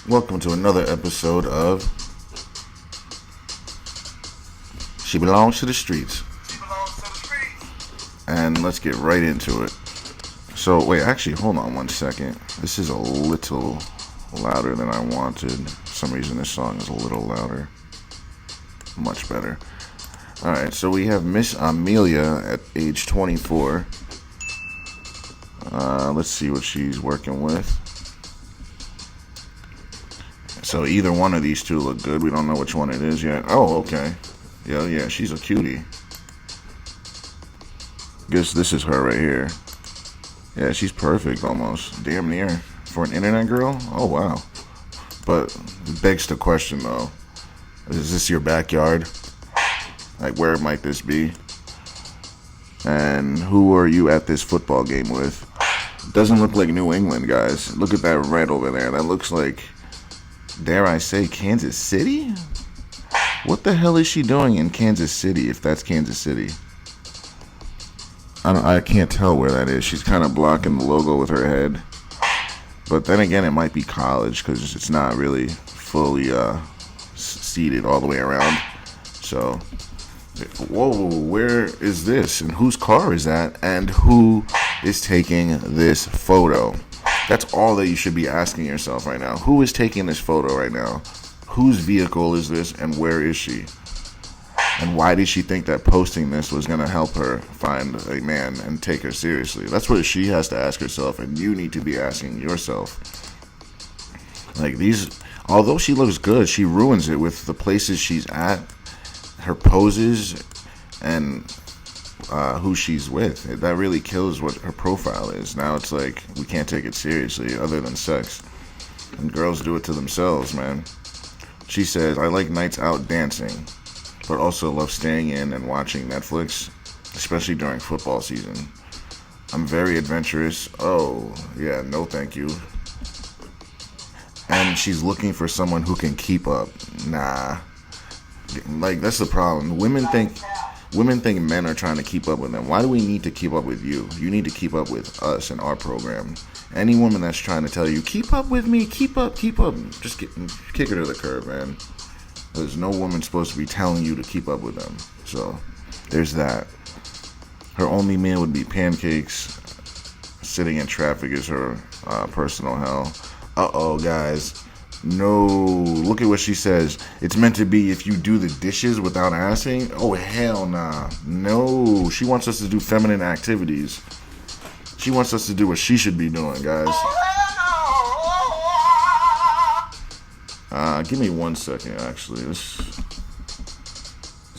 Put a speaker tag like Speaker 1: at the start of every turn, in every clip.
Speaker 1: Welcome to another episode of She Belongs to the Streets.
Speaker 2: She belongs to the streets.
Speaker 1: And let's get right into it. So, wait, actually, hold on one second. This is a little louder than I wanted. For some reason, this song is a little louder. Much better. Alright, so we have Miss Amelia at age 24. Let's see what she's working with. So either one of these two look good. We don't know which one it is yet. Oh, okay. Yeah, she's a cutie. Guess this is her right here. Yeah, she's perfect almost. Damn near. For an internet girl? Oh, wow. But it begs the question, though. Is this your backyard? Like, where might this be? And who are you at this football game with? Doesn't look like New England, guys. Look at that red over there. That looks like, dare I say, Kansas City? What the hell is she doing in Kansas City, if that's Kansas City? I can't tell where that is. She's kind of blocking the logo with her head. But then again, it might be college because it's not really fully seated all the way around. So, whoa, where is this? And whose car is that? And who is taking this photo? That's all that you should be asking yourself right now. Who is taking this photo right now? Whose vehicle is this and where is she? And why did she think that posting this was going to help her find a man and take her seriously? That's what she has to ask herself, and you need to be asking yourself. Like, although she looks good, she ruins it with the places she's at, her poses, and who she's with. That really kills what her profile is. Now it's like, we can't take it seriously other than sex. And girls do it to themselves, man. She says, I like nights out dancing, but also love staying in and watching Netflix, especially during football season. I'm very adventurous. Oh, yeah, no thank you. And she's looking for someone who can keep up. Nah. Like, that's the problem. Women think men are trying to keep up with them. Why do we need to keep up with you? You need to keep up with us and our program. Any woman that's trying to tell you, keep up with me, keep up, just kick her to the curb, man. There's no woman supposed to be telling you to keep up with them. So, there's that. Her only meal would be pancakes. Sitting in traffic is her personal hell. Uh-oh, guys. No. Look at what she says. It's meant to be if you do the dishes without asking. Oh, hell nah. No. She wants us to do feminine activities. She wants us to do what she should be doing, guys. Give me 1 second, actually. This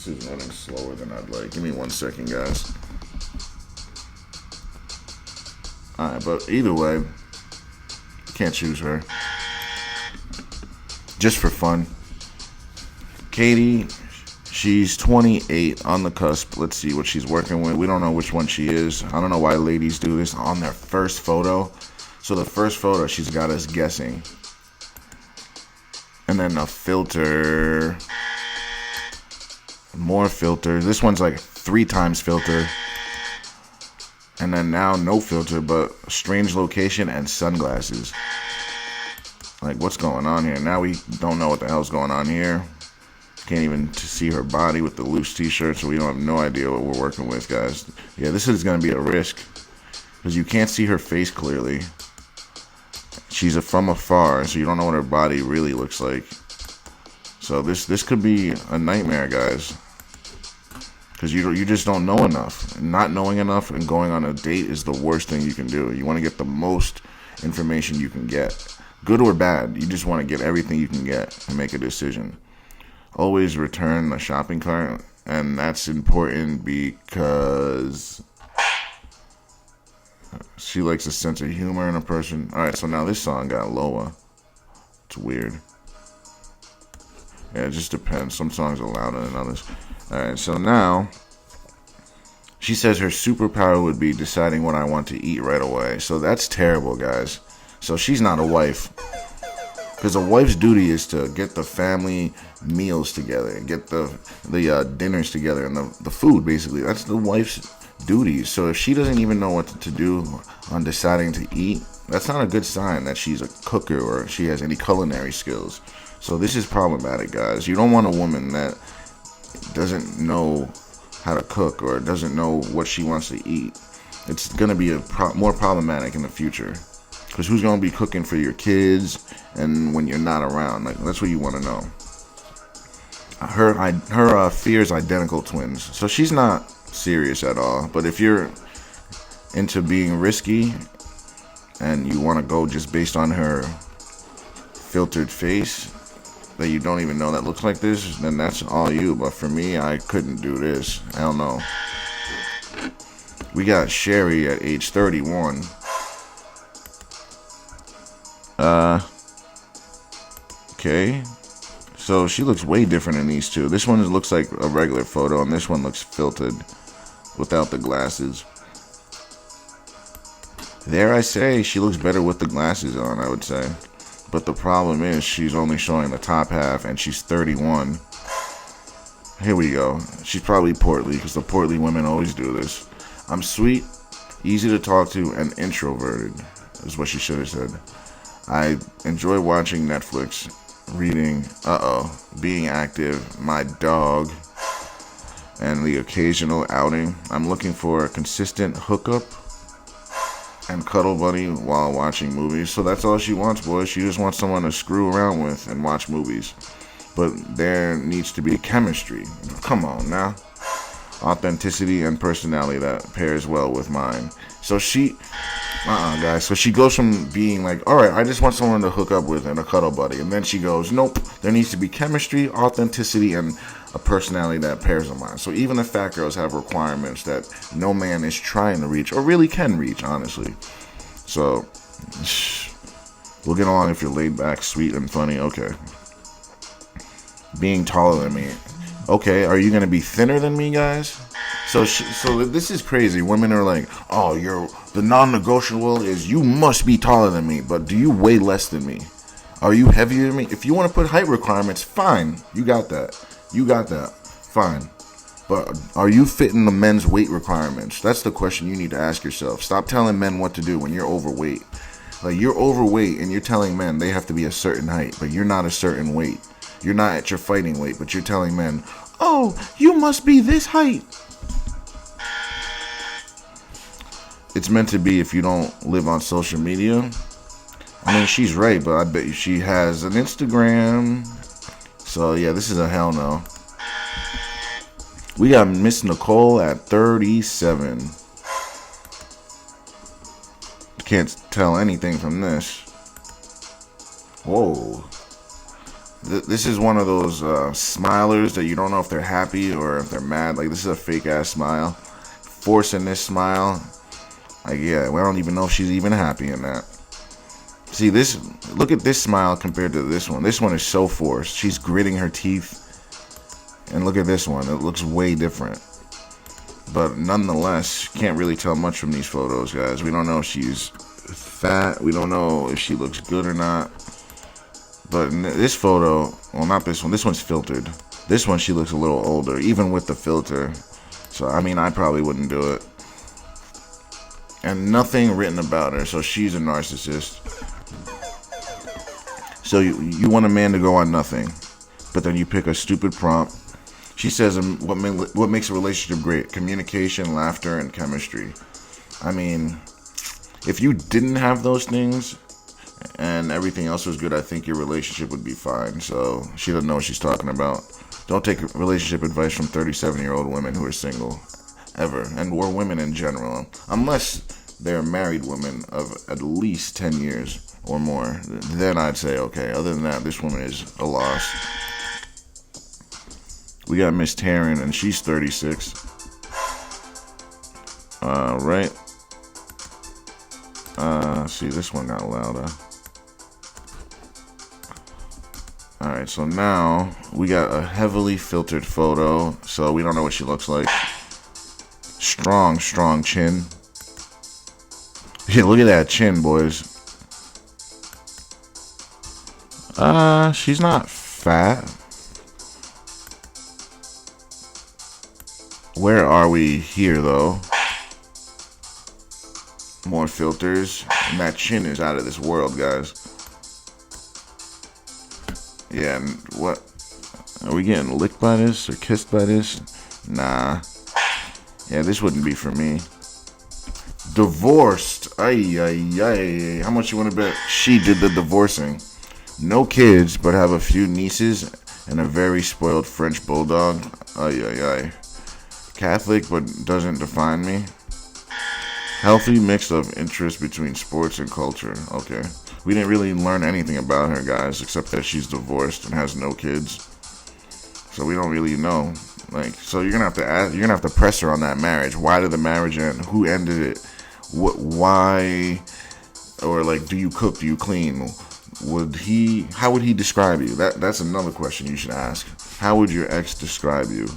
Speaker 1: is running slower than I'd like. Give me 1 second, guys. Alright, but either way, you can't choose her. Just for fun. Katie, she's 28, on the cusp. Let's see what she's working with. We don't know which one she is. I don't know why ladies do this on their first photo. So the first photo, she's got us guessing. And then a filter. More filter. This one's like 3 times filter. And then now no filter, but strange location and sunglasses. Like, what's going on here? Now we don't know what the hell's going on here. Can't even see her body with the loose t-shirt, so we don't have no idea what we're working with, guys. Yeah, this is going to be a risk. Because you can't see her face clearly. She's from afar, so you don't know what her body really looks like. So this could be a nightmare, guys. Because you just don't know enough. Not knowing enough and going on a date is the worst thing you can do. You want to get the most information you can get. Good or bad, you just want to get everything you can get and make a decision. Always return the shopping cart, and that's important because she likes a sense of humor in a person. Alright, so now this song got lower. It's weird. Yeah, it just depends. Some songs are louder than others. Alright, so now she says her superpower would be deciding what I want to eat right away. So that's terrible, guys. So she's not a wife. Because a wife's duty is to get the family meals together and get the dinners together and the food, basically. That's the wife's duties. So if she doesn't even know what to do on deciding to eat, That's not a good sign that she's a cooker or she has any culinary skills. So this is problematic, guys. You don't want a woman that doesn't know how to cook or doesn't know what she wants to eat. It's going to be more problematic in the future. Because who's going to be cooking for your kids and when you're not around? Like, that's what you want to know. Her fear's identical twins. So she's not serious at all. But if you're into being risky and you want to go just based on her filtered face that you don't even know that looks like this, then that's all you. But for me, I couldn't do this. Hell no. We got Sherry at age 31. Okay. So she looks way different than these two. This one looks like a regular photo, and this one looks filtered without the glasses. There I say, she looks better with the glasses on, I would say. But the problem is she's only showing the top half, and she's 31. Here we go. She's probably portly, because the portly women always do this. I'm sweet, easy to talk to, and introverted, is what she should have said. I enjoy watching Netflix, reading, being active, my dog, and the occasional outing. I'm looking for a consistent hookup and cuddle buddy while watching movies. So that's all she wants, boys. She just wants someone to screw around with and watch movies. But there needs to be chemistry. Come on now. Authenticity and personality that pairs well with mine. So she... guys. So she goes from being like, alright, I just want someone to hook up with and a cuddle buddy. And then she goes, nope, there needs to be chemistry, authenticity, and a personality that pairs with mine. So even the fat girls have requirements that no man is trying to reach, or really can reach, honestly. So, we'll get along if you're laid back, sweet, and funny. Okay. Being taller than me. Okay, are you going to be thinner than me, guys? So this is crazy. Women are like, oh, the non-negotiable is you must be taller than me, but do you weigh less than me? Are you heavier than me? If you want to put height requirements, fine. You got that. Fine. But are you fitting the men's weight requirements? That's the question you need to ask yourself. Stop telling men what to do when you're overweight. Like, you're overweight and you're telling men they have to be a certain height, but you're not a certain weight. You're not at your fighting weight, but you're telling men, oh, you must be this height. It's meant to be if you don't live on social media. I mean, she's right, but I bet you she has an Instagram. So, yeah, this is a hell no. We got Miss Nicole at 37. Can't tell anything from this. Whoa. This is one of those smilers that you don't know if they're happy or if they're mad. Like, this is a fake ass smile. Forcing this smile. Like, yeah, we don't even know if she's even happy in that. See, look at this smile compared to this one. This one is so forced. She's gritting her teeth. And look at this one. It looks way different. But nonetheless, can't really tell much from these photos, guys. We don't know if she's fat. We don't know if she looks good or not. But in this photo, well, not this one. This one's filtered. This one, she looks a little older, even with the filter. So, I mean, I probably wouldn't do it. And nothing written about her, so she's a narcissist. So you want a man to go on nothing, but then you pick a stupid prompt. She says what makes a relationship great: communication, laughter, and chemistry. I mean, if you didn't have those things and everything else was good, I think your relationship would be fine. So she doesn't know what she's talking about. Don't take relationship advice from 37-year-old women who are single, ever, or women in general, unless they're married women of at least 10 years or more. Then I'd say okay. Other than that, this woman is a loss. We got Miss Taryn, and she's 36. Right. See, this one got louder. Alright, so now we got a heavily filtered photo, so we don't know what she looks like. Strong chin. Yeah, look at that chin, boys. She's not fat. Where are we here, though? more filters, and that chin is out of this world, guys. Yeah, and what? Are we getting licked by this or kissed by this? Nah. Yeah, this wouldn't be for me. Divorced. Ay, ay, ay. How much you want to bet she did the divorcing? No kids, but have a few nieces and a very spoiled French bulldog. Ay, ay, ay. Catholic, but doesn't define me. Healthy mix of interest between sports and culture. Okay. We didn't really learn anything about her, guys, except that she's divorced and has no kids. So we don't really know. Like, so you're gonna have to ask, you're gonna have to press her on that marriage. Why did the marriage end? Who ended it? Why? Or like, do you cook? Do you clean? How would he describe you? That's another question you should ask. How would your ex describe you?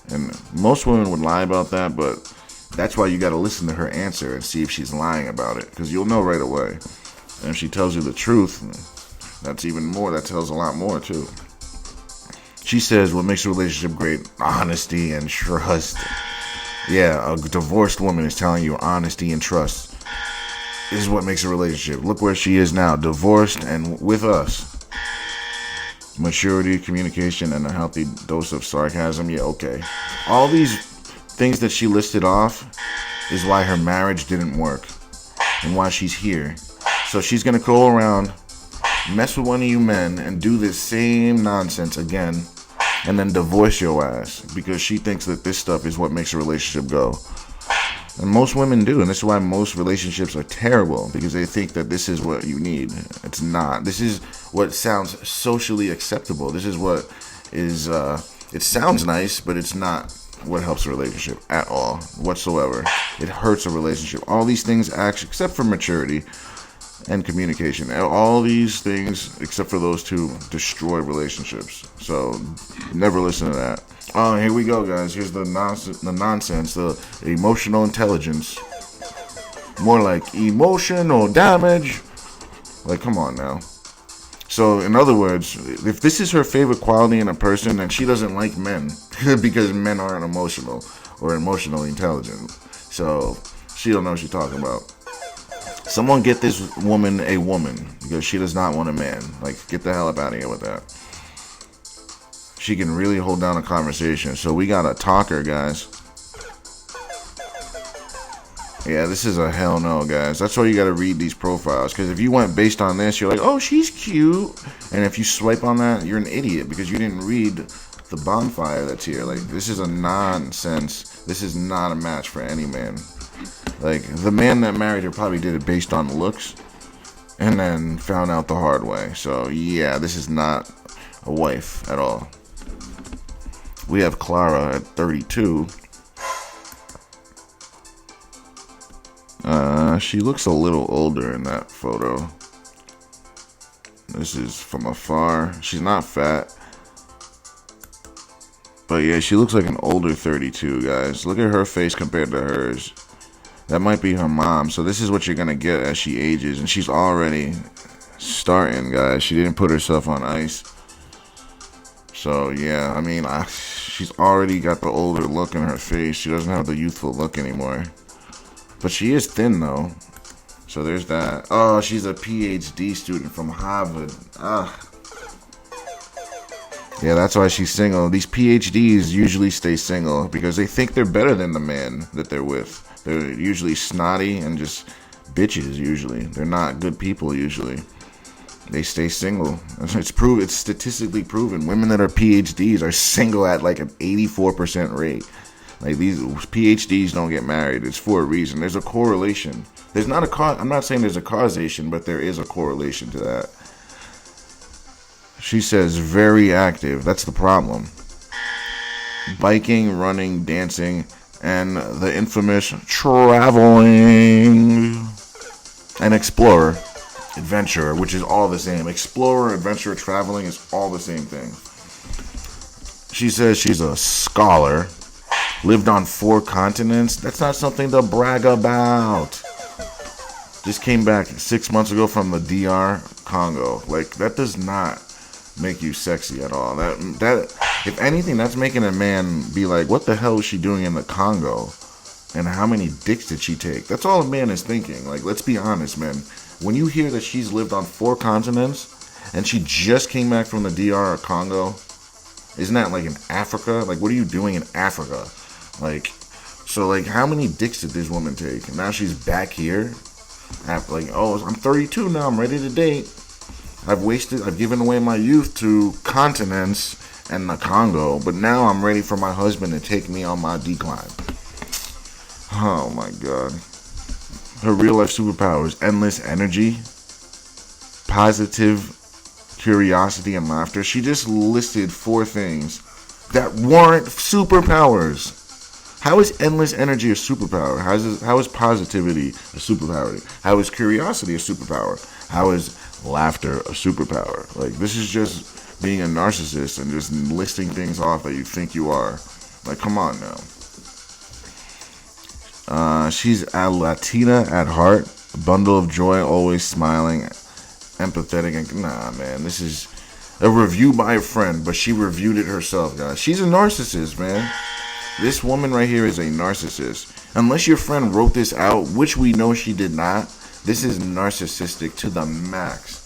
Speaker 1: And most women would lie about that, but that's why you got to listen to her answer and see if she's lying about it, because you'll know right away. And if she tells you the truth, that's even more. That tells a lot more too. She says what makes a relationship great: honesty and trust. Yeah, a divorced woman is telling you honesty and trust is what makes a relationship. Look where she is now, divorced and with us. Maturity, communication, and a healthy dose of sarcasm. Yeah, okay. All these things that she listed off is why her marriage didn't work and why she's here. So she's going to go around, mess with one of you men, and do this same nonsense again, and then divorce your ass because she thinks that this stuff is what makes a relationship go. And most women do, and this is why most relationships are terrible, because they think that this is what you need. It's not. This is what sounds socially acceptable. This is what is, it sounds nice, but it's not what helps a relationship at all, whatsoever. It hurts a relationship. All these things, actually, except for maturity and communication, all these things, except for those two, destroy relationships. So never listen to that. Oh, here we go, guys. Here's the nonsense, the emotional intelligence. More like emotional damage. Like, come on now. So, in other words, if this is her favorite quality in a person, then she doesn't like men because men aren't emotional or emotionally intelligent. So, she don't know what she's talking about. Someone get this woman a woman because she does not want a man. Like, get the hell up out of here with that. She can really hold down a conversation. So we got a talker, guys. Yeah, this is a hell no, guys. That's why you got to read these profiles. Because if you went based on this, you're like, oh, she's cute. And if you swipe on that, you're an idiot because you didn't read the bonfire that's here. Like, this is a nonsense. This is not a match for any man. Like, the man that married her probably did it based on looks and then found out the hard way. So, yeah, this is not a wife at all. We have Clara at 32. She looks a little older in that photo. This is from afar. She's not fat. But yeah, she looks like an older 32, guys. Look at her face compared to hers. That might be her mom. So this is what you're going to get as she ages. And she's already starting, guys. She didn't put herself on ice. So yeah, I mean, she's already got the older look in her face. She doesn't have the youthful look anymore. But she is thin, though. So there's that. Oh, she's a PhD student from Harvard. Yeah, that's why she's single. These PhDs usually stay single because they think they're better than the man that they're with. They're usually snotty and just bitches, usually. They're not good people, usually. They stay single. It's statistically proven. Women that are PhDs are single at like an 84% rate. Like, these PhDs don't get married. It's for a reason. There's a correlation. There's not a I'm not saying there's a causation, but there is a correlation to that. She says very active. That's the problem. Biking, running, dancing, and the infamous traveling. And explorer, adventurer, which is all the same. Explorer, adventurer, traveling is all the same thing. She says she's a scholar. Lived on 4 continents. That's not something to brag about. Just came back 6 months ago from the DR Congo. Like, that does not make you sexy at all. That if anything, that's making a man be like, what the hell is she doing in the Congo? And how many dicks did she take? That's all a man is thinking. Like, let's be honest, man. When you hear that she's lived on 4 continents and she just came back from the DR or Congo, isn't that like in Africa? Like, what are you doing in Africa? Like, so like, how many dicks did this woman take? And now she's back here. Like, oh, I'm 32 now. I'm ready to date. I've given away my youth to continents and the Congo, but now I'm ready for my husband to take me on my decline. Oh my God. Her real life superpowers: endless energy, positive curiosity, and laughter. She just listed 4 things that weren't superpowers. How is endless energy a superpower? How is positivity a superpower? How is curiosity a superpower? How is laughter a superpower? Like, this is just being a narcissist and just listing things off that you think you are. Like, come on now. She's a Latina at heart, a bundle of joy, always smiling, empathetic, and nah, man, this is a review by a friend, but she reviewed it herself, guys. She's a narcissist, man. This woman right here is a narcissist. Unless your friend wrote this out, which we know she did not, this is narcissistic to the max.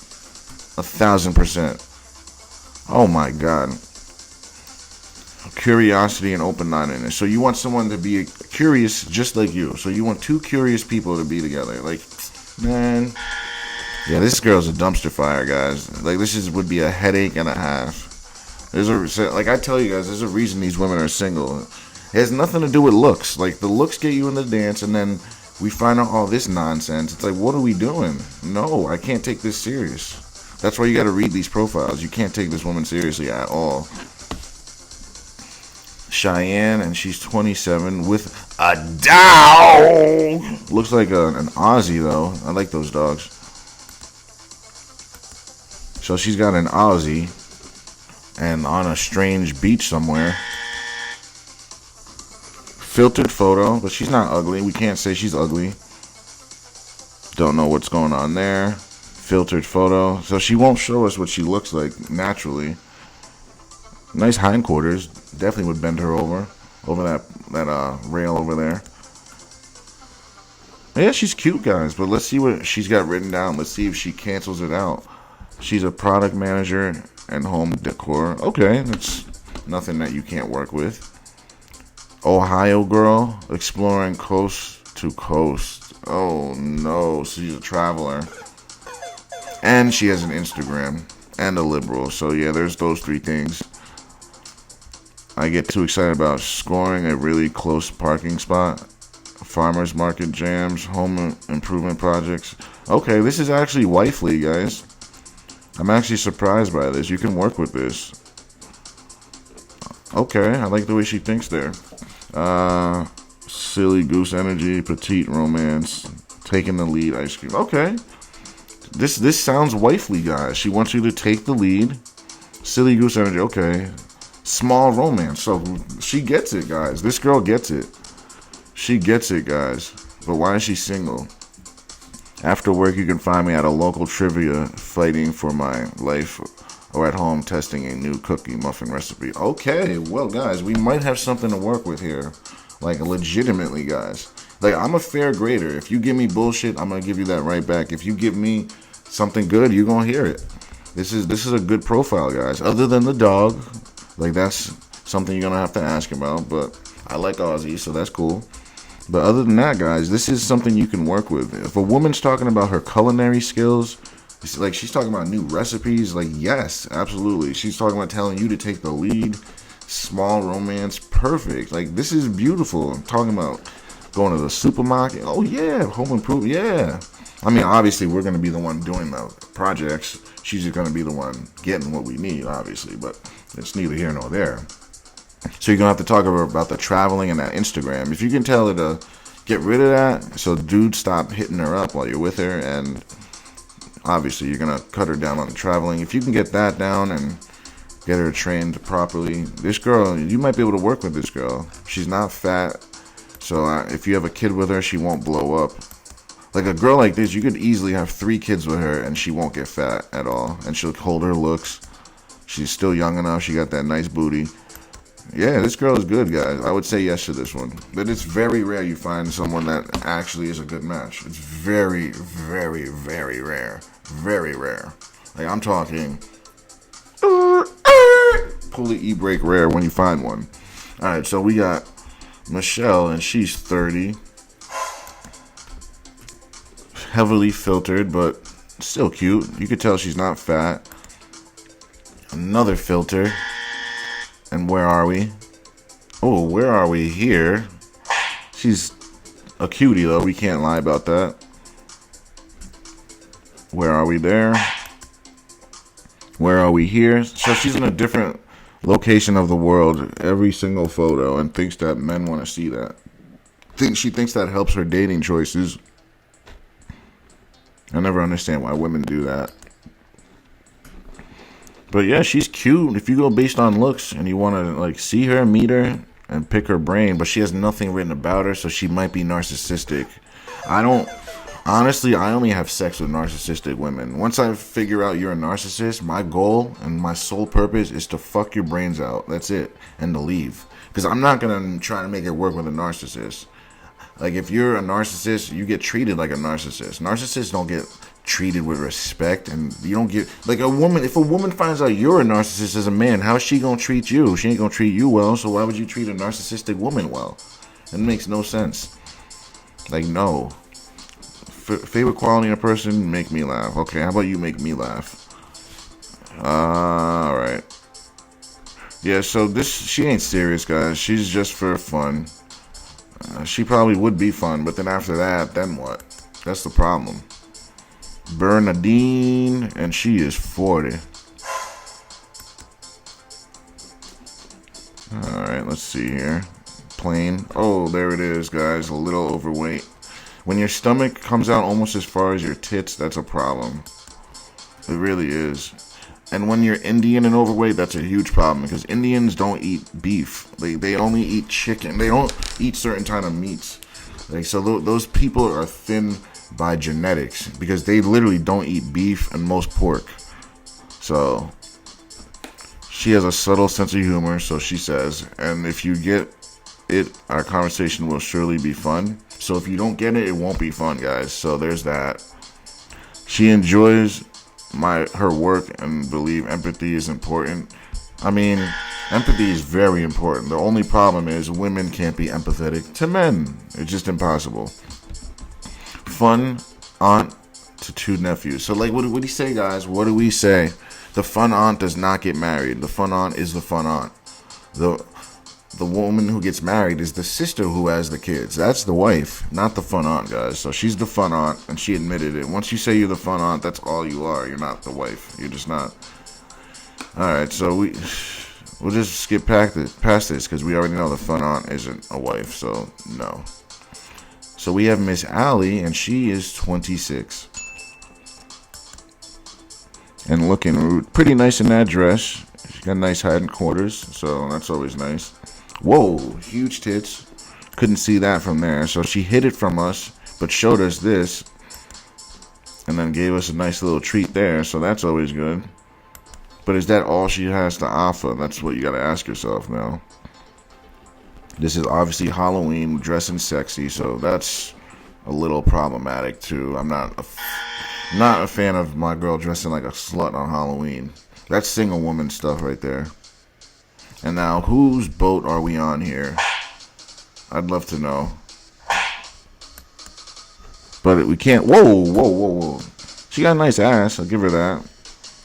Speaker 1: 1,000%. Oh my God. Curiosity and open-mindedness. So you want someone to be curious just like you. So you want 2 curious people to be together. Like, man. Yeah, this girl's a dumpster fire, guys. Like, would be a headache and a half. Like I tell you guys, there's a reason these women are single. It has nothing to do with looks. Like, the looks get you in the dance, and then we find out all this nonsense. It's like, what are we doing? No, I can't take this serious. That's why you got to read these profiles. You can't take this woman seriously at all. Cheyenne, and she's 27 with a dog. Looks like an Aussie, though. I like those dogs. So she's got an Aussie and on a strange beach somewhere. Filtered photo, but she's not ugly. We can't say she's ugly. Don't know what's going on there. Filtered photo. So she won't show us what she looks like naturally. Nice hindquarters. Definitely would bend her over that rail over there. Yeah, she's cute, guys. But let's see what she's got written down. Let's see if she cancels it out. She's a product manager and home decor. Okay, that's nothing that you can't work with. Ohio girl, exploring coast to coast. Oh no, she's a traveler. And she has an Instagram and a liberal. So yeah, there's those 3 things. I get too excited about scoring a really close parking spot, farmers market jams, home improvement projects. Okay, this is actually wifely, guys. I'm actually surprised by this. You can work with this. Okay, I like the way she thinks there. Silly goose energy, petite romance, taking the lead, ice cream. Okay. This sounds wifely, guys. She wants you to take the lead. Silly goose energy, okay. Small romance. So she gets it, guys. This girl gets it. She gets it, guys. But why is she single? After work, you can find me at a local trivia fighting for my life, or at home testing a new cookie muffin recipe. Okay, well, guys, we might have something to work with here. Like, legitimately, guys. Like, I'm a fair grader. If you give me bullshit, I'm going to give you that right back. If you give me something good, you're going to hear it. This is a good profile, guys. Other than the dog. Like, that's something you're going to have to ask about. But I like Aussie, so that's cool. But other than that, guys, this is something you can work with. If a woman's talking about her culinary skills, it's like she's talking about new recipes, like, yes, absolutely. She's talking about telling you to take the lead. Small romance, perfect. Like, this is beautiful. I'm talking about going to the supermarket. Oh, yeah, home improvement, yeah. I mean, obviously, we're going to be the one doing the projects. She's just going to be the one getting what we need, obviously. But it's neither here nor there. So you're going to have to talk about the traveling and that Instagram. If you can tell her to get rid of that, so dude, stop hitting her up while you're with her. And obviously, you're going to cut her down on the traveling. If you can get that down and get her trained properly, this girl, you might be able to work with this girl. She's not fat. So if you have a kid with her, she won't blow up. Like, a girl like this, you could easily have 3 kids with her and she won't get fat at all. And she'll hold her looks. She's still young enough. She got that nice booty. Yeah, this girl is good, guys. I would say yes to this one. But it's very rare you find someone that actually is a good match. It's very, very, very rare. Very rare. Like, I'm talking pull the e-brake rare when you find one. Alright, so we got Michelle, and she's 30. Heavily filtered, but still cute. You could tell she's not fat. Another filter. And where are we? Oh, where are we here? She's a cutie, though. We can't lie about that. Where are we there? Where are we here? So she's in a different location of the world every single photo and thinks that men want to see that. She thinks that helps her dating choices. I never understand why women do that. But yeah, she's cute. If you go based on looks and you want to like see her, meet her, and pick her brain, but she has nothing written about her, so she might be narcissistic. Honestly, I only have sex with narcissistic women. Once I figure out you're a narcissist, my goal and my sole purpose is to fuck your brains out. That's it. And to leave. Because I'm not going to try to make it work with a narcissist. Like, if you're a narcissist, you get treated like a narcissist. Narcissists don't get treated with respect, and you don't get like a woman. If a woman finds out you're a narcissist as a man, how's she gonna treat you? She ain't gonna treat you well, so why would you treat a narcissistic woman well? It makes no sense. Like, no. Favorite quality in a person: make me laugh. Okay, how about you make me laugh? Alright. Yeah, so she ain't serious, guys. She's just for fun. She probably would be fun, but then after that, then what? That's the problem. Bernadine, and she is 40. Alright, let's see here. Plain. Oh, there it is, guys. A little overweight. When your stomach comes out almost as far as your tits, that's a problem. It really is. And when you're Indian and overweight, that's a huge problem, because Indians don't eat beef. They only eat chicken. They don't eat certain kind of meats. Like, so those people are thin by genetics, because they literally don't eat beef and most pork. So she has a subtle sense of humor, so she says. And if you get it, our conversation will surely be fun. So if you don't get it, it won't be fun, guys. So there's that. She enjoys her work and believe empathy is important. I mean, empathy is very important. The only problem is women can't be empathetic to men. It's just impossible. Fun aunt to 2 nephews. So, like, what do you say, guys? What do we say? The fun aunt does not get married. The fun aunt is the fun aunt. The woman who gets married is the sister who has the kids. That's the wife, not the fun aunt, guys. So she's the fun aunt, and she admitted it. Once you say you're the fun aunt, that's all you are. You're not the wife. You're just not. Alright, so we'll just skip past this, because we already know the fun aunt isn't a wife, so no. So we have Miss Allie, and she is 26. And looking pretty nice in that dress. She's got nice head and quarters, so that's always nice. Whoa, huge tits. Couldn't see that from there. So she hid it from us, but showed us this. And then gave us a nice little treat there, so that's always good. But is that all she has to offer? That's what you gotta ask yourself now. This is obviously Halloween, dressing sexy, so that's a little problematic too. I'm not a fan of my girl dressing like a slut on Halloween. That's single woman stuff right there. And now, whose boat are we on here? I'd love to know. But we can't. Whoa. She got a nice ass. I'll give her that.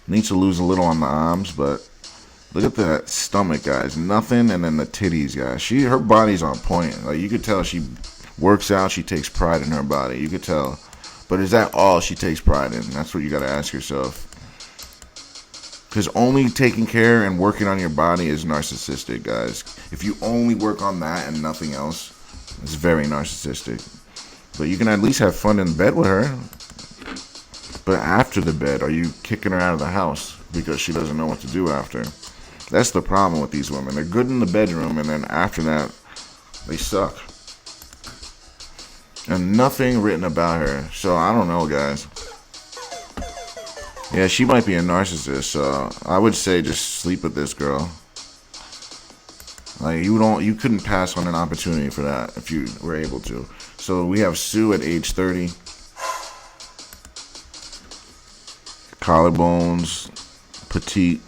Speaker 1: Needs to lose a little on the arms, but look at that stomach, guys. Nothing, and then the titties, guys. Her body's on point. Like, you could tell she works out. She takes pride in her body. You could tell. But is that all she takes pride in? That's what you got to ask yourself. Because only taking care and working on your body is narcissistic, guys. If you only work on that and nothing else, it's very narcissistic. But you can at least have fun in bed with her. But after the bed, are you kicking her out of the house because she doesn't know what to do after? That's the problem with these women. They're good in the bedroom, and then after that, they suck. And nothing written about her. So I don't know, guys. Yeah, she might be a narcissist, so I would say just sleep with this girl. Like you couldn't pass on an opportunity for that if you were able to. So we have Sue at age 30. Collarbones, petite,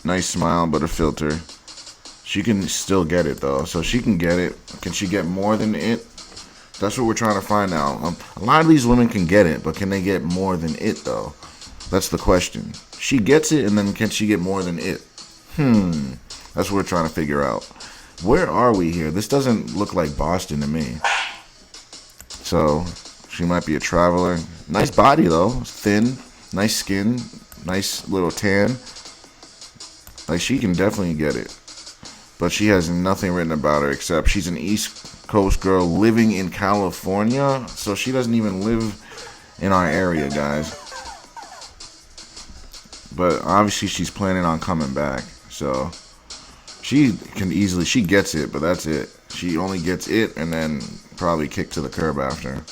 Speaker 1: nice smile, but a filter. She can still get it though, so she can get it. Can she get more than it? That's what we're trying to find out. A lot of these women can get it, but can they get more than it though? That's the question. She gets it, and then can she get more than it? That's what we're trying to figure out. Where are we here? This doesn't look like Boston to me. So she might be a traveler. Nice body though, thin, nice skin, nice little tan. Like she can definitely get it. But she has nothing written about her except she's an East Coast girl living in California. So she doesn't even live in our area, guys. But obviously she's planning on coming back. So she gets it, but that's it. She only gets it and then probably kicked to the curb after.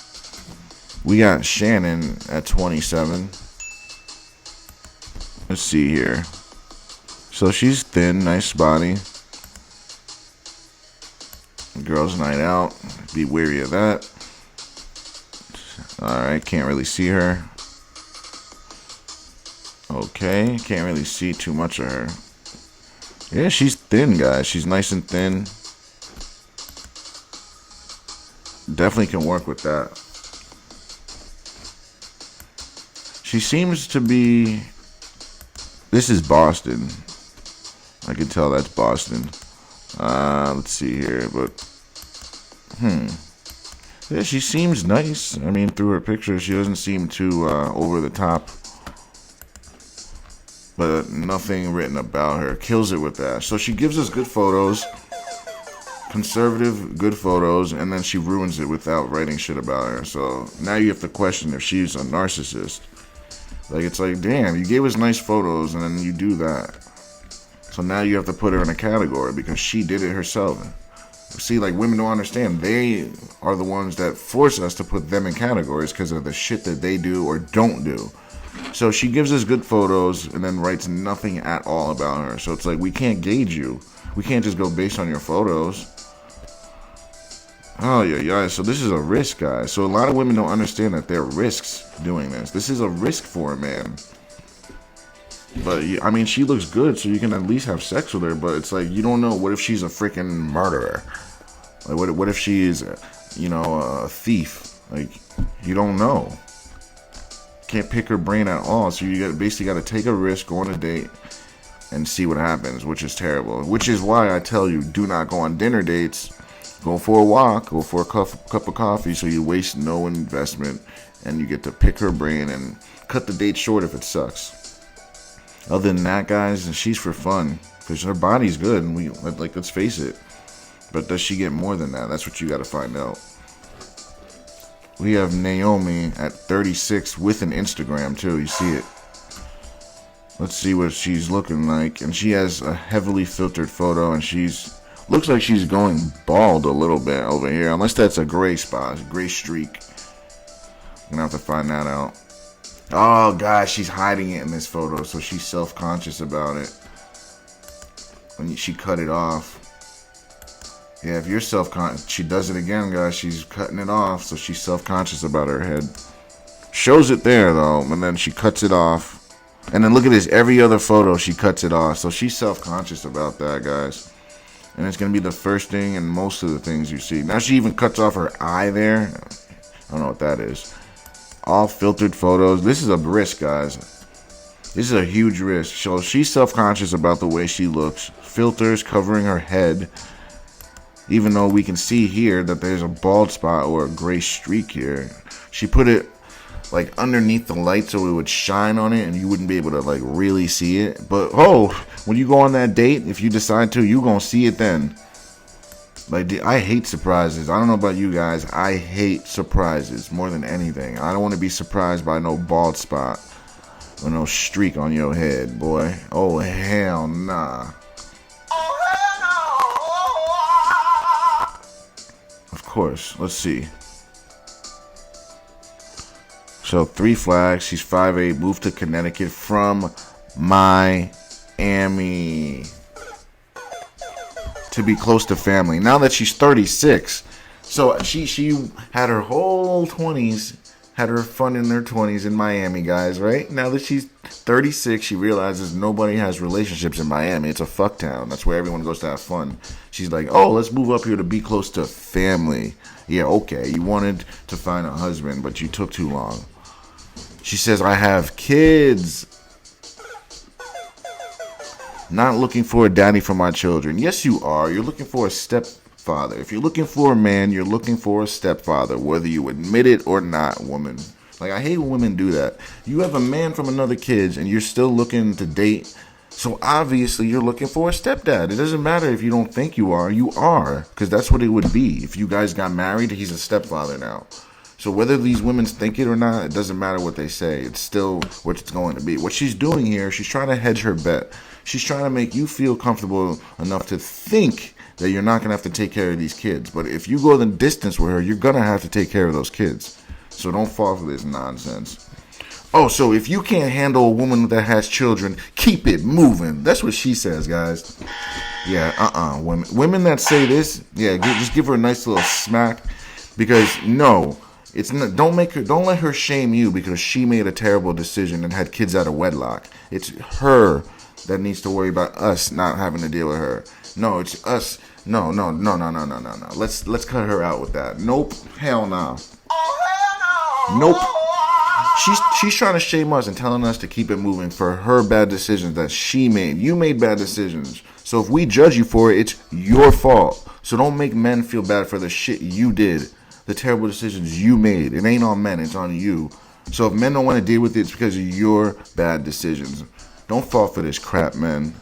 Speaker 1: We got Shannon at 27. Let's see here. So she's thin, nice body. Girls' night out. Be wary of that. Alright, can't really see her. Okay, can't really see too much of her. Yeah, she's thin, guys. She's nice and thin. Definitely can work with that. She seems to be... This is Boston. I can tell that's Boston. Let's see here, but... Yeah, she seems nice. I mean, through her pictures, she doesn't seem too over the top. But nothing written about her. Kills it with that. So she gives us good photos. Conservative, good photos. And then she ruins it without writing shit about her. So now you have to question if she's a narcissist. Like, it's like, damn, you gave us nice photos and then you do that. So now you have to put her in a category because she did it herself. See, like, women don't understand. They are the ones that force us to put them in categories because of the shit that they do or don't do. So she gives us good photos and then writes nothing at all about her. So it's like, we can't gauge you. We can't just go based on your photos. Oh, yeah. So this is a risk, guys. So a lot of women don't understand that there are risks doing this. This is a risk for a man. But, I mean, she looks good, so you can at least have sex with her. But it's like, you don't know. What if she's a freaking murderer? Like, what if she is, a thief? Like, you don't know. Can't pick her brain at all. So you basically got to take a risk, go on a date, and see what happens, which is terrible. Which is why I tell you, do not go on dinner dates. Go for a walk. Go for a cup of coffee so you waste no investment. And you get to pick her brain and cut the date short if it sucks. Other than that, guys, she's for fun because her body's good, and let's face it. But does she get more than that? That's what you got to find out. We have Naomi at 36 with an Instagram too. You see it. Let's see what she's looking like, and she has a heavily filtered photo, and looks like she's going bald a little bit over here, unless that's a gray spot, a gray streak. I'm gonna have to find that out. Oh, gosh, she's hiding it in this photo, so she's self-conscious about it. When she cut it off. Yeah, if you're self-conscious, she does it again, guys. She's cutting it off, so she's self-conscious about her head. Shows it there, though, and then she cuts it off. And then look at this. Every other photo, she cuts it off. So she's self-conscious about that, guys. And it's going to be the first thing and most of the things you see. Now she even cuts off her eye there. I don't know what that is. All filtered photos. This is a risk, guys. This is a huge risk. So she's self-conscious about the way she looks. Filters covering her head. Even though we can see here that there's a bald spot or a gray streak here. She put it like underneath the light so it would shine on it and you wouldn't be able to like really see it. But when you go on that date, if you decide to, you gonna see it then. Like, I hate surprises. I don't know about you guys. I hate surprises more than anything. I don't want to be surprised by no bald spot or no streak on your head, boy. Oh, hell nah. Of course. Let's see. So, 3 flags. She's 5'8", moved to Connecticut from Miami. to be close to family. Now that she's 36, so she had her whole 20s, had her fun in her 20s in Miami, guys, right? Now that she's 36, she realizes nobody has relationships in Miami. It's a fuck town. That's where everyone goes to have fun. She's like, oh, let's move up here to be close to family. Yeah, okay, you wanted to find a husband, but you took too long. She says, I have kids. Not looking for a daddy for my children. Yes, you are. You're looking for a stepfather. If you're looking for a man, you're looking for a stepfather, whether you admit it or not, woman. Like, I hate when women do that. You have a man from another kid, and you're still looking to date. So obviously, you're looking for a stepdad. It doesn't matter if you don't think you are. You are, because that's what it would be. If you guys got married, he's a stepfather now. So whether these women think it or not, it doesn't matter what they say. It's still what it's going to be. What she's doing here, she's trying to hedge her bet. She's trying to make you feel comfortable enough to think that you're not going to have to take care of these kids. But if you go the distance with her, you're going to have to take care of those kids. So don't fall for this nonsense. Oh, so if you can't handle a woman that has children, keep it moving. That's what she says, guys. Yeah, women that say this, yeah, just give her a nice little smack. Because no, it's not. Don't let her shame you because she made a terrible decision and had kids out of wedlock. It's her that needs to worry about us not having to deal with her. No, it's us. No. Let's cut her out with that. Nope. Hell no. Nope. She's trying to shame us and telling us to keep it moving for her bad decisions that she made. You made bad decisions. So if we judge you for it, it's your fault. So don't make men feel bad for the shit you did. The terrible decisions you made. It ain't on men, it's on you. So if men don't want to deal with it, it's because of your bad decisions. Don't fall for this crap, man.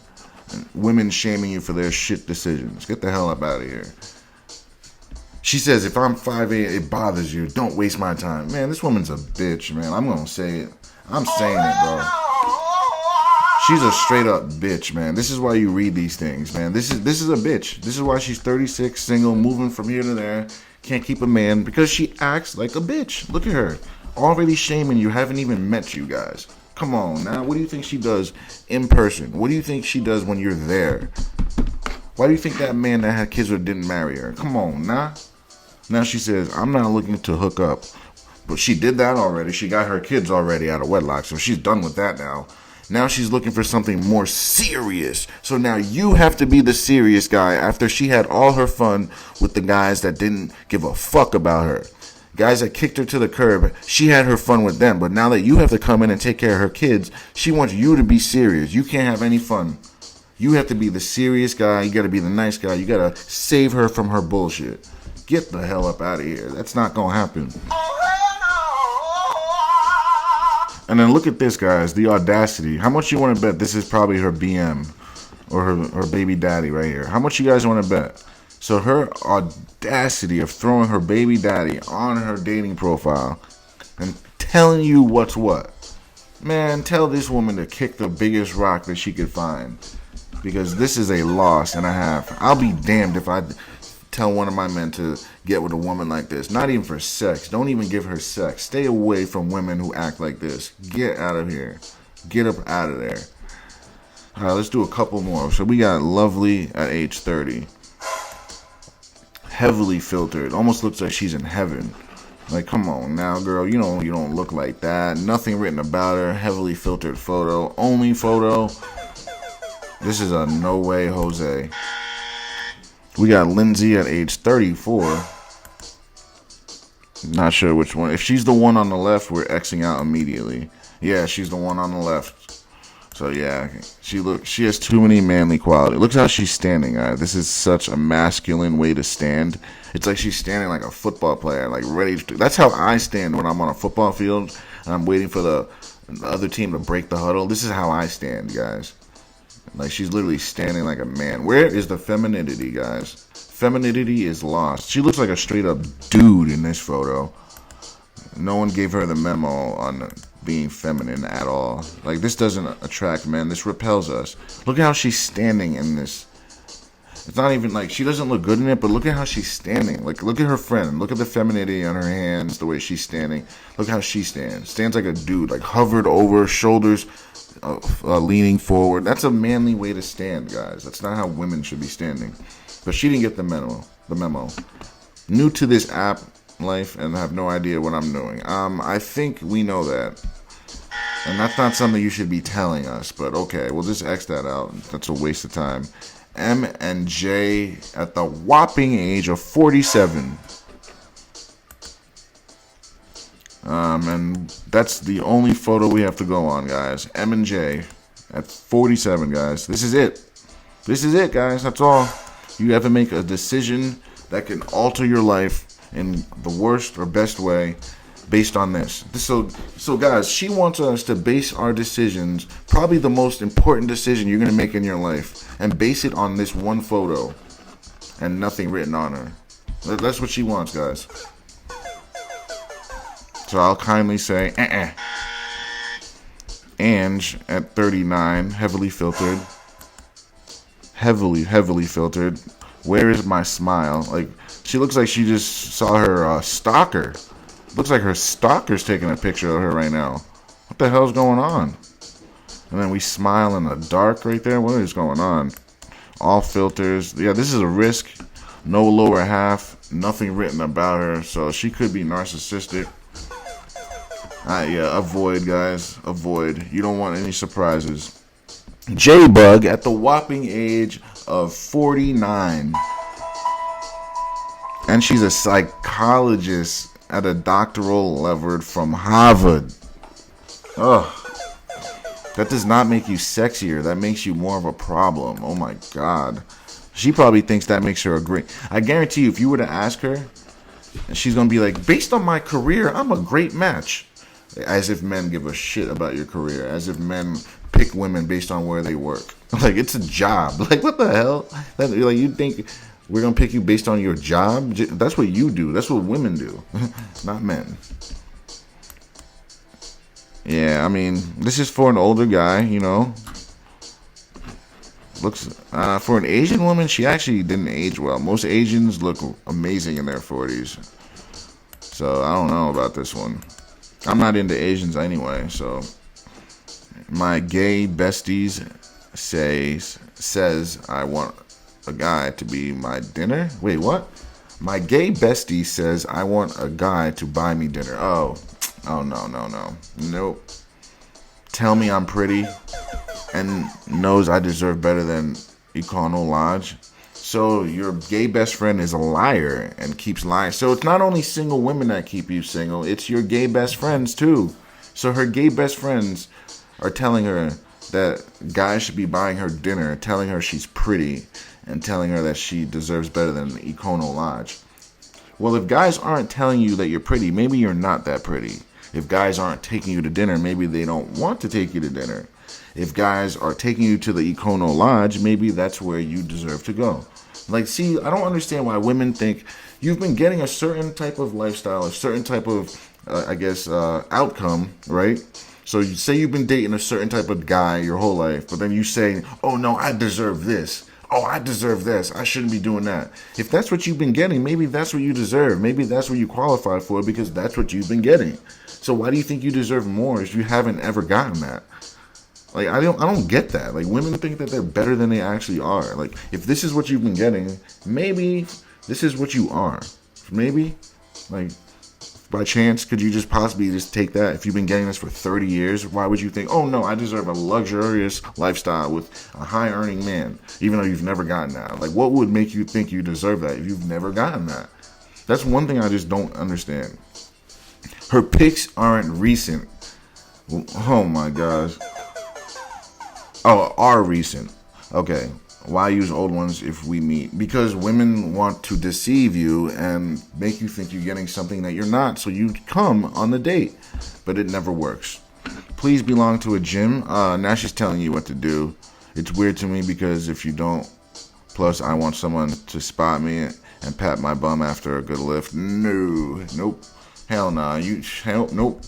Speaker 1: Women shaming you for their shit decisions. Get the hell up out of here. She says, if I'm 5'8", it bothers you. Don't waste my time. Man, this woman's a bitch, man. I'm going to say it. I'm saying it, bro. She's a straight up bitch, man. This is why you read these things, man. This is a bitch. This is why she's 36, single, moving from here to there. Can't keep a man because she acts like a bitch. Look at her. Already shaming you. Haven't even met you guys. Come on now. What do you think she does in person? What do you think she does when you're there? Why do you think that man that had kids or didn't marry her? Come on now. Now she says, I'm not looking to hook up. But she did that already. She got her kids already out of wedlock. So she's done with that now. Now she's looking for something more serious. So now you have to be the serious guy after she had all her fun with the guys that didn't give a fuck about her. Guys that kicked her to the curb, she had her fun with them. But now that you have to come in and take care of her kids, she wants you to be serious. You can't have any fun. You have to be the serious guy. You got to be the nice guy. You got to save her from her bullshit. Get the hell up out of here. That's not going to happen. And then look at this, guys. The audacity. How much you want to bet this is probably her BM or her baby daddy right here? How much you guys want to bet? So her audacity of throwing her baby daddy on her dating profile and telling you what's what. Man, tell this woman to kick the biggest rock that she could find. Because this is a loss and a half. I'll be damned if I tell one of my men to get with a woman like this. Not even for sex. Don't even give her sex. Stay away from women who act like this. Get out of here. Get up out of there. All right, let's do a couple more. So we got Lovely at age 30. Heavily filtered. Almost looks like she's in heaven. Like, come on now, girl. You don't look like that. Nothing written about her. Heavily filtered photo. Only photo. This is a no way Jose. We got Lindsay at age 34. Not sure which one. If she's the one on the left, we're Xing out immediately. Yeah, she's the one on the left. So yeah, she has too many manly qualities. Look how she's standing, guys. This is such a masculine way to stand. It's like she's standing like a football player, like ready to. That's how I stand when I'm on a football field and I'm waiting for the other team to break the huddle. This is how I stand, guys. Like, she's literally standing like a man. Where is the femininity, guys? Femininity is lost. She looks like a straight-up dude in this photo. No one gave her the memo on being feminine at all. Like, this doesn't attract men. This repels us. Look at how she's standing in this. It's not even like she doesn't look good in it, but look at how she's standing. Like, look at her friend. Look at the femininity on her hands, the way she's standing. Look how she stands. Stands like a dude, like hovered over, shoulders leaning forward. That's a manly way to stand, guys. That's not how women should be standing. But she didn't get the memo. New to this app life and have no idea what I'm doing. I think we know that. And that's not something you should be telling us, but okay, we'll just X that out. That's a waste of time. M and J at the whopping age of 47. And that's the only photo we have to go on, guys. M and J at 47, guys. This is it. This is it, guys. That's all. You have to make a decision that can alter your life in the worst or best way based on this. So guys, she wants us to base our decisions, probably the most important decision you're going to make in your life, and base it on this one photo and nothing written on her. That's what she wants, guys. So I'll kindly say, Ange at 39, heavily filtered. Heavily filtered. Where is my smile? Like, she looks like she just saw her stalker. Looks like her stalker's taking a picture of her right now. What the hell's going on? And then we smile in the dark right there. What is going on? All filters. Yeah, this is a risk. No lower half. Nothing written about her. So she could be narcissistic. Yeah, avoid, guys. Avoid. You don't want any surprises. J-Bug at the whopping age of 49. And she's a psychologist at a doctoral level from Harvard. Ugh. That does not make you sexier. That makes you more of a problem. Oh my God. She probably thinks that makes her a great... I guarantee you, if you were to ask her, she's going to be like, based on my career, I'm a great match. As if men give a shit about your career. As if men pick women based on where they work. Like, it's a job. Like, what the hell? Like, you think we're going to pick you based on your job? That's what you do. That's what women do. Not men. Yeah, I mean, this is for an older guy, you know. Looks for an Asian woman, she actually didn't age well. Most Asians look amazing in their 40s. So, I don't know about this one. I'm not into Asians anyway, so my gay besties says I want a guy to be my dinner. Wait, what? My gay bestie says I want a guy to buy me dinner. Oh no. Nope. Tell me I'm pretty and knows I deserve better than Econo Lodge. So your gay best friend is a liar and keeps lying. So it's not only single women that keep you single, it's your gay best friends too. So her gay best friends are telling her that guys should be buying her dinner, telling her she's pretty, and telling her that she deserves better than Econo Lodge. Well, if guys aren't telling you that you're pretty, maybe you're not that pretty. If guys aren't taking you to dinner, maybe they don't want to take you to dinner. If guys are taking you to the Econo Lodge, maybe that's where you deserve to go. Like, see, I don't understand why women think you've been getting a certain type of lifestyle, a certain type of, outcome, right? So you say you've been dating a certain type of guy your whole life, but then you say, oh, no, I deserve this. Oh, I deserve this. I shouldn't be doing that. If that's what you've been getting, maybe that's what you deserve. Maybe that's what you qualify for because that's what you've been getting. So why do you think you deserve more if you haven't ever gotten that? Like, I don't get that. Like, women think that they're better than they actually are. Like, if this is what you've been getting, maybe this is what you are. Maybe, like, by chance, could you just possibly just take that? If you've been getting this for 30 years, why would you think, oh, no, I deserve a luxurious lifestyle with a high-earning man, even though you've never gotten that? Like, what would make you think you deserve that if you've never gotten that? That's one thing I just don't understand. Her pics aren't recent. Oh, my gosh. Oh, are recent. Okay. Why use old ones if we meet? Because women want to deceive you and make you think you're getting something that you're not, so you come on the date. But it never works. Please belong to a gym. Now she's telling you what to do. It's weird to me because if you don't, plus I want someone to spot me and pat my bum after a good lift. No. Nope. Hell nah. Nope.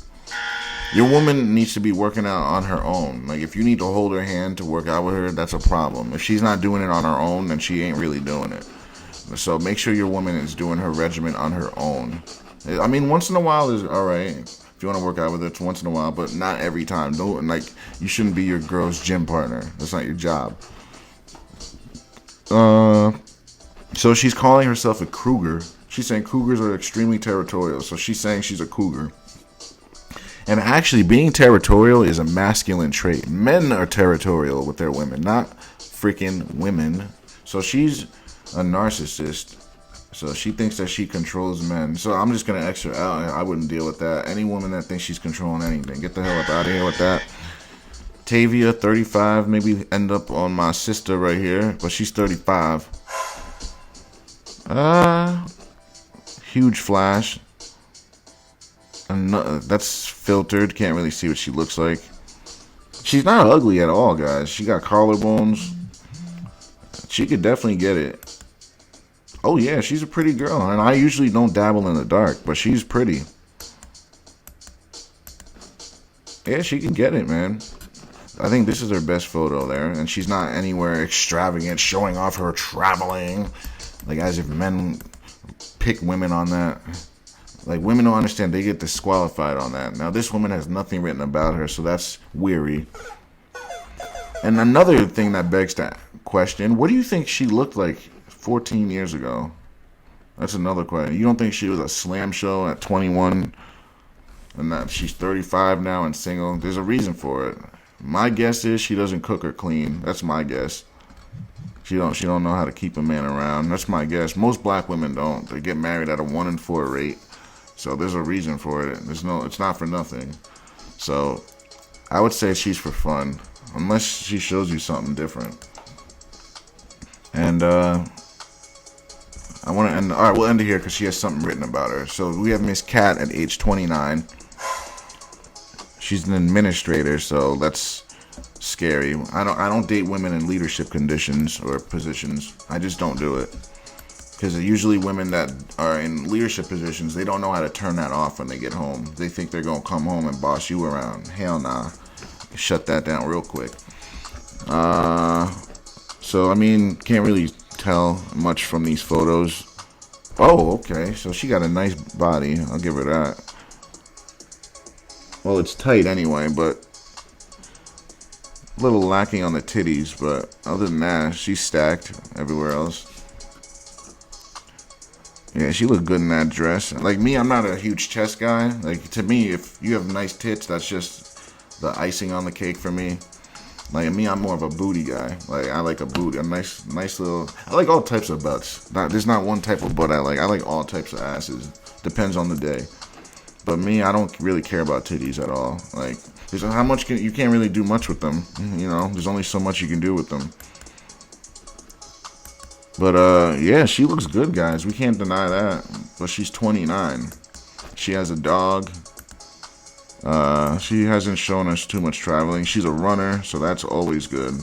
Speaker 1: Your woman needs to be working out on her own. Like, if you need to hold her hand to work out with her, that's a problem. If she's not doing it on her own, then she ain't really doing it. So make sure your woman is doing her regimen on her own. I mean, once in a while is all right. If you want to work out with her, it's once in a while, but not every time. No, like, you shouldn't be your girl's gym partner. That's not your job. So she's calling herself a cougar. She's saying cougars are extremely territorial. So she's saying she's a cougar. And actually, being territorial is a masculine trait. Men are territorial with their women, not freaking women. So she's a narcissist. So she thinks that she controls men. So I'm just going to X her out. I wouldn't deal with that. Any woman that thinks she's controlling anything, get the hell up out of here with that. Tavia, 35, maybe end up on my sister right here. But she's 35. Huge flash. That's filtered. Can't really see what she looks like. She's not ugly at all, guys. She got collarbones. She could definitely get it. Oh, yeah, she's a pretty girl. And I usually don't dabble in the dark, but she's pretty. Yeah, she can get it, man. I think this is her best photo there. And she's not anywhere extravagant, showing off her traveling. Like, as if men pick women on that. Like, women don't understand. They get disqualified on that. Now, this woman has nothing written about her, so that's weary. And another thing that begs that question, what do you think she looked like 14 years ago? That's another question. You don't think she was a slam show at 21 and that she's 35 now and single? There's a reason for it. My guess is she doesn't cook or clean. That's my guess. She don't know how to keep a man around. That's my guess. Most black women don't. They get married at a 1 in 4 rate. So there's a reason for it. It's not for nothing. So I would say she's for fun, unless she shows you something different. And I want to end. All right, we'll end it here because she has something written about her. So we have Miss Cat at age 29. She's an administrator, so that's scary. I don't date women in leadership conditions or positions. I just don't do it. Because usually women that are in leadership positions, they don't know how to turn that off when they get home. They think they're going to come home and boss you around. Hell nah. Shut that down real quick. So, I mean, can't really tell much from these photos. Oh, okay. So she got a nice body. I'll give her that. Well, it's tight anyway, but a little lacking on the titties. But other than that, she's stacked everywhere else. Yeah, she looked good in that dress. Like me, I'm not a huge chest guy. Like, to me, if you have nice tits, that's just the icing on the cake for me. Like, me, I'm more of a booty guy. Like, I like a booty, a nice little. I like all types of butts. There's not one type of butt I like. I like all types of asses. Depends on the day. But me, I don't really care about titties at all. Like, there's how much you can't really do much with them. You know, there's only so much you can do with them. But, yeah, she looks good, guys. We can't deny that. But she's 29. She has a dog. She hasn't shown us too much traveling. She's a runner, so that's always good.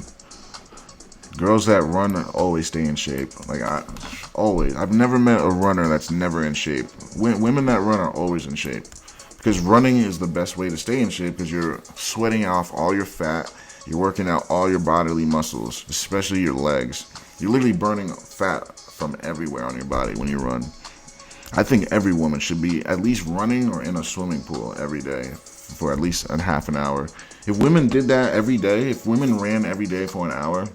Speaker 1: Girls that run always stay in shape. Like, always. I've never met a runner that's never in shape. Women that run are always in shape. Because running is the best way to stay in shape because you're sweating off all your fat. You're working out all your bodily muscles, especially your legs. You're literally burning fat from everywhere on your body when you run. I think every woman should be at least running or in a swimming pool every day for at least a half an hour. If women did that every day, if women ran every day for an hour,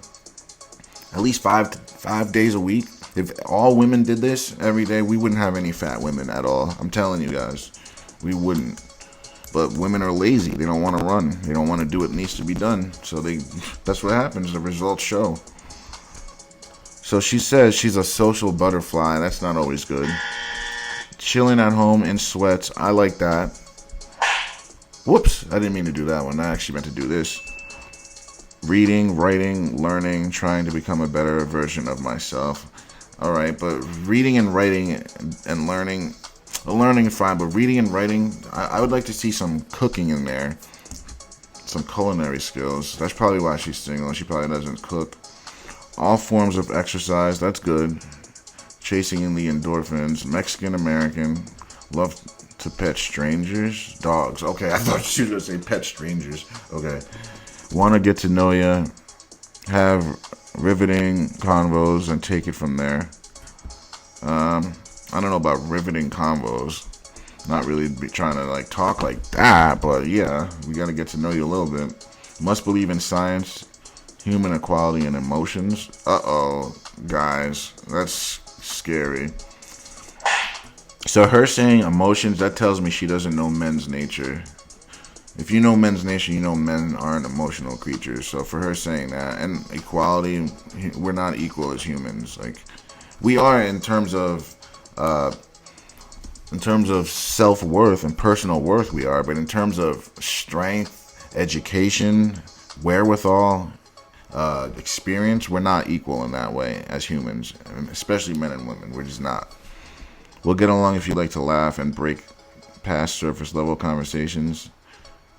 Speaker 1: at least five days a week, if all women did this every day, we wouldn't have any fat women at all. I'm telling you guys, we wouldn't. But women are lazy. They don't want to run. They don't want to do what needs to be done. So that's what happens. The results show. So she says she's a social butterfly. That's not always good. Chilling at home in sweats. I like that. Whoops. I didn't mean to do that one. I actually meant to do this. Reading, writing, learning, trying to become a better version of myself. Alright, but reading and writing and learning is fine, but reading and writing, I would like to see some cooking in there. Some culinary skills. That's probably why she's single. She probably doesn't cook. All forms of exercise, that's good. Chasing in the endorphins. Mexican American. Love to pet strangers? Dogs. Okay, I thought she was going to say pet strangers. Okay. Want to get to know you, have riveting convos, and take it from there. I don't know about riveting convos. Not really trying to like talk like that, but yeah, we got to get to know you a little bit. Must believe in science, human equality, and emotions. Uh-oh, guys, that's scary. So her saying emotions, that tells me she doesn't know men's nature. If you know men's nature, you know men aren't emotional creatures. So for her saying that, and equality, we're not equal as humans. Like, we are in terms of self-worth and personal worth, we are. But in terms of strength, education, wherewithal, experience, we're not equal in that way as humans, especially men and women. We're just not. We'll get along if you like to laugh and break past surface level conversations.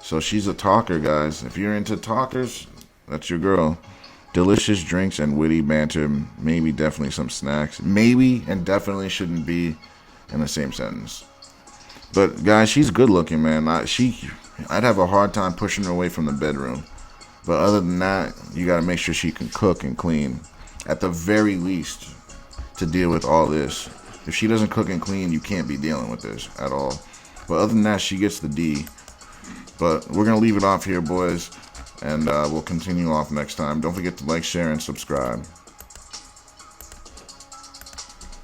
Speaker 1: So she's a talker, guys. If you're into talkers, that's your girl. Delicious drinks and witty banter. Maybe definitely some snacks. Maybe and definitely shouldn't be in the same sentence. But guys, she's good looking, man. I'd have a hard time pushing her away from the bedroom. But other than that, you got to make sure she can cook and clean, at the very least, to deal with all this. If she doesn't cook and clean, you can't be dealing with this at all. But other than that, she gets the D. But we're going to leave it off here, boys. And we'll continue off next time. Don't forget to like, share, and subscribe.